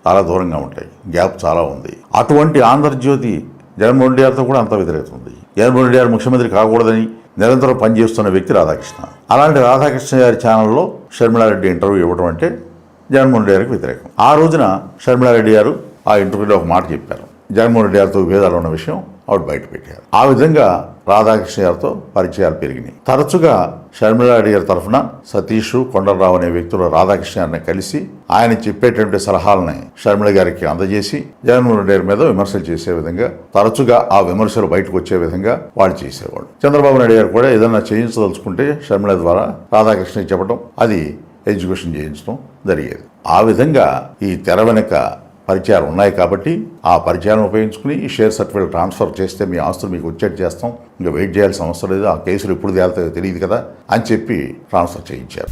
చాలా దూరంగా ఉంటాయి, గ్యాప్ చాలా ఉంది. అటువంటి ఆంధ్రజ్యోతి జగన్మోహన్ రెడ్డి గారితో కూడా అంత వ్యతిరేకత ఉంది. జగన్మోహన్ రెడ్డి గారు ముఖ్యమంత్రి కాకూడదని నిరంతరం పనిచేస్తున్న వ్యక్తి రాధాకృష్ణ. అలాంటి రాధాకృష్ణ గారి ఛానల్లో షర్మిలారెడ్డి ఇంటర్వ్యూ ఇవ్వడం అంటే జగన్మోహన్ రెడ్డి గారికి వ్యతిరేకం. ఆ రోజున షర్మిలారెడ్డి గారు ఆ ఇంటర్వ్యూలో ఒక మాట చెప్పారు. జగన్మోహన్ రెడ్డి గారితో విభేదాలు ఉన్న విషయం ఆవిడ బయట పెట్టారు. ఆ విధంగా రాధాకృష్ణ గారితో పరిచయాలు పెరిగినాయి. తరచుగా షర్మిలారెడ్డి గారి తరఫున సతీష్, కొండలరావు అనే వ్యక్తులు రాధాకృష్ణ గారిని కలిసి ఆయన చెప్పేటువంటి సలహాలని షర్మిల గారికి అందజేసి జగన్మోహన్ రెడ్డి గారి మీద విమర్శలు చేసే విధంగా, తరచుగా ఆ విమర్శలు బయటకు వచ్చే విధంగా వాళ్ళు చేసేవాళ్ళు. చంద్రబాబు నాయుడు గారు కూడా ఏదైనా చేయించదలుచుకుంటే షర్మిల ద్వారా రాధాకృష్ణకి చెప్పడం, అది ఎగ్జిక్యూషన్ చేయించడం జరిగేది. ఆ విధంగా ఈ తెర వెనుక పరిచయాలు ఉన్నాయి కాబట్టి ఆ పరిచయాలను ఉపయోగించుకుని ఈ షేర్ సర్టిఫికేట్ ట్రాన్స్ఫర్ చేస్తే మీ ఆస్తులు మీకు వచ్చేట్టు చేస్తాం, ఇంకా వెయిట్ చేయాల్సిన అవసరం లేదు, ఆ కేసులు ఎప్పుడు తేలుతాయో తెలియదు కదా అని చెప్పి ట్రాన్స్ఫర్ చేయించారు.